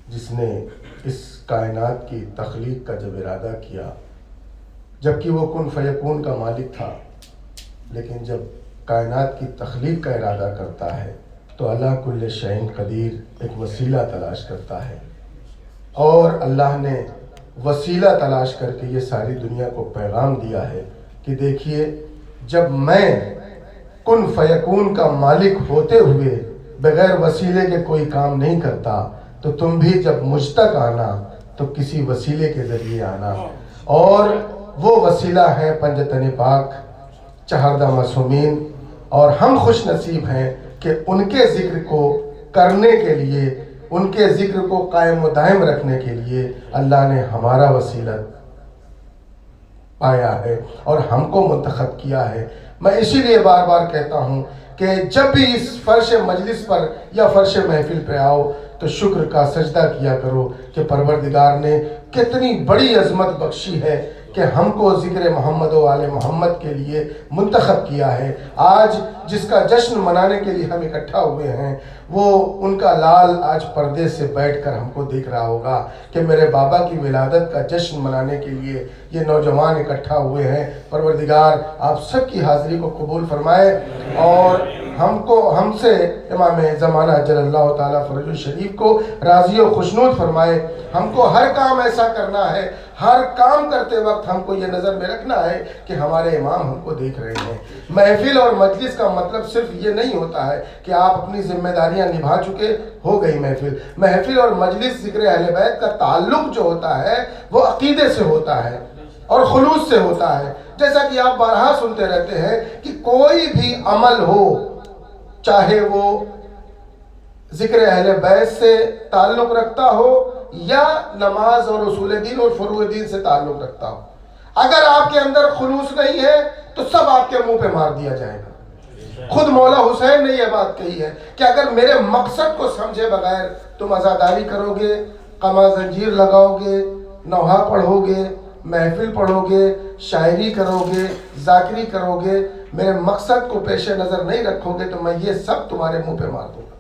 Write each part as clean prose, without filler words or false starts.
جس نے اس کائنات کی تخلیق کا جب ارادہ کیا، جبکہ وہ کن فیکون کا مالک تھا، لیکن جب کائنات کی تخلیق کا ارادہ کرتا ہے تو اللہ کل شیء قدیر ایک وسیلہ تلاش کرتا ہے، اور اللہ نے وسیلہ تلاش کر کے یہ ساری دنیا کو پیغام دیا ہے کہ دیکھیے، جب میں کن فیکون کا مالک ہوتے ہوئے بغیر وسیلے کے کوئی کام نہیں کرتا، تو تم بھی جب مجھ تک آنا تو کسی وسیلے کے ذریعے آنا، اور وہ وسیلہ ہے پنجتن پاک چہاردہ معصومین، اور ہم خوش نصیب ہیں کہ ان کے ذکر کو کرنے کے لیے، ان کے ذکر کو قائم و دائم رکھنے کے لیے اللہ نے ہمارا وسیلہ پایا ہے اور ہم کو منتخب کیا ہے۔ میں اسی لیے بار بار کہتا ہوں کہ جب بھی اس فرش مجلس پر یا فرش محفل پہ آؤ تو شکر کا سجدہ کیا کرو کہ پروردگار نے کتنی بڑی عظمت بخشی ہے کہ ہم کو ذکر محمد و آل محمد کے لیے منتخب کیا ہے۔ آج جس کا جشن منانے کے لیے ہم اکٹھا ہوئے ہیں، وہ ان کا لال آج پردے سے بیٹھ کر ہم کو دیکھ رہا ہوگا کہ میرے بابا کی ولادت کا جشن منانے کے لیے یہ نوجوان اکٹھا ہوئے ہیں۔ پروردگار آپ سب کی حاضری کو قبول فرمائے، اور ہم سے امام زمانہ جل اللہ تعالیٰ فرج الشریف کو راضی و خوشنود فرمائے۔ ہم کو ہر کام ایسا کرنا ہے، ہر کام کرتے وقت ہم کو یہ نظر میں رکھنا ہے کہ ہمارے امام ہم کو دیکھ رہے ہیں۔ محفل اور مجلس کا مطلب صرف یہ نہیں ہوتا ہے کہ آپ اپنی ذمہ داریاں نبھا چکے، ہو گئی محفل۔ محفل اور مجلس ذکر اہل بیت کا تعلق جو ہوتا ہے وہ عقیدے سے ہوتا ہے اور خلوص سے ہوتا ہے۔ جیسا کہ آپ بارہا سنتے رہتے ہیں کہ کوئی بھی عمل ہو، چاہے وہ ذکر اہل بیت سے تعلق رکھتا ہو یا نماز اور اصول دین اور فروع دین سے تعلق رکھتا ہو، اگر آپ کے اندر خلوص نہیں ہے تو سب آپ کے منہ پہ مار دیا جائے گا۔ خود مولا حسین نے یہ بات کہی ہے کہ اگر میرے مقصد کو سمجھے بغیر تم عزاداری کرو گے، قما زنجیر لگاؤ گے، نوحہ پڑھو گے، محفل پڑھو گے، شاعری کرو گے، ذاکری کرو گے، میرے مقصد کو پیش نظر نہیں رکھو گے تو میں یہ سب تمہارے منہ پہ مار دوں گا۔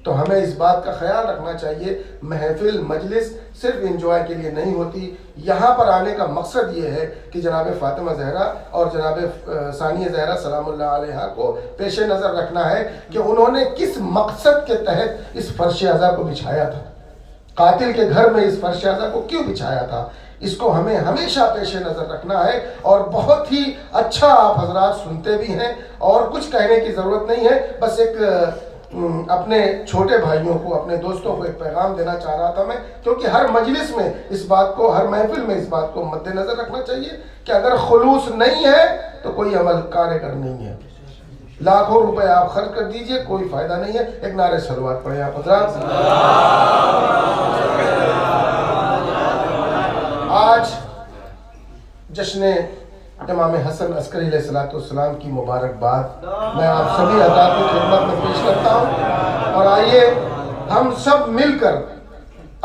تو ہمیں اس بات کا خیال رکھنا چاہیے، محفل مجلس صرف انجوائے کے لیے نہیں ہوتی۔ یہاں پر آنے کا مقصد یہ ہے کہ جناب فاطمہ زہرا اور جناب ثانیہ زہرا سلام اللہ علیہا کو پیش نظر رکھنا ہے کہ انہوں نے کس مقصد کے تحت اس فرش عزا کو بچھایا تھا، قاتل کے گھر میں اس فرش عزا کو کیوں بچھایا تھا۔ اس کو ہمیں ہمیشہ پیش نظر رکھنا ہے، اور بہت ہی اچھا آپ حضرات سنتے بھی ہیں، اور کچھ کہنے کی ضرورت نہیں ہے۔ بس ایک اپنے چھوٹے بھائیوں کو، اپنے دوستوں کو ایک پیغام دینا چاہ رہا تھا میں، کیونکہ ہر مجلس میں اس بات کو، ہر محفل میں اس بات کو مد نظر رکھنا چاہیے کہ اگر خلوص نہیں ہے تو کوئی عمل کارگر نہیں ہے۔ لاکھوں روپے آپ خرچ کر دیجئے، کوئی فائدہ نہیں ہے۔ ایک نعرہ صلوات پڑھیں آپ حضرات۔ آج جشن امام حسن عسکری علیہ السلام کی مبارکباد میں آپ سبھی حضرات کی خدمت میں پیش کرتا ہوں، اور آئیے ہم سب مل کر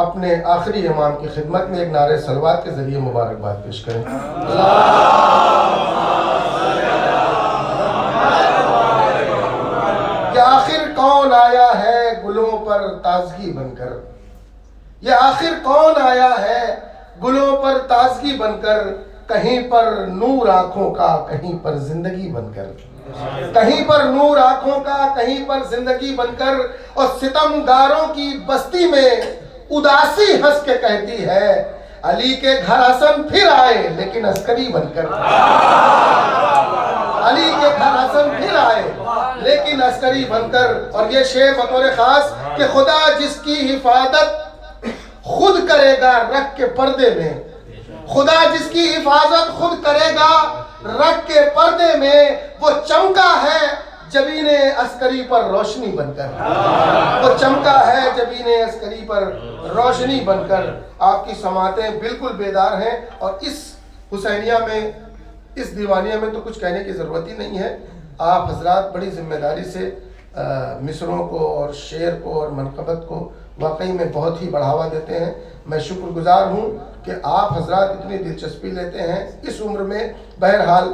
اپنے آخری امام کی خدمت میں ایک نعرہ صلوات کے ذریعے مبارکباد پیش کریں۔ یہ آخر کون آیا ہے گلوں پر تازگی بن کر، یہ آخر کون آیا ہے گلوں پر تازگی بن کر، کہیں پر نور آنکھوں کا کہیں پر زندگی بن کر، کہیں پر نور آنکھوں کا کہیں پر زندگی بن کر، اور ستمگاروں کی بستی میں اداسی ہنس کے کہتی ہے علی کے گھر حسن پھر آئے لیکن عسکری بن کر، علی کے گھر حسن پھر آئے لیکن عسکری بن کر۔ اور یہ شعر بطور خاص کہ خدا جس کی حفاظت خود کرے گا رکھ کے پردے میں، خدا جس کی حفاظت خود کرے گا رکھ کے پردے میں، وہ چمکا ہے جبین عسکری پر روشنی بن کر، وہ چمکا ہے جبین عسکری پر روشنی بن کر۔ آپ کی سماعتیں بالکل بیدار ہیں، اور اس حسینیہ میں، اس دیوانیہ میں تو کچھ کہنے کی ضرورت ہی نہیں ہے۔ آپ حضرات بڑی ذمہ داری سے مصروں کو اور شعر کو اور منقبت کو واقعی میں بہت ہی بڑھاوا دیتے ہیں۔ میں شکر گزار ہوں کہ آپ حضرات اتنی دلچسپی لیتے ہیں اس عمر میں۔ بہرحال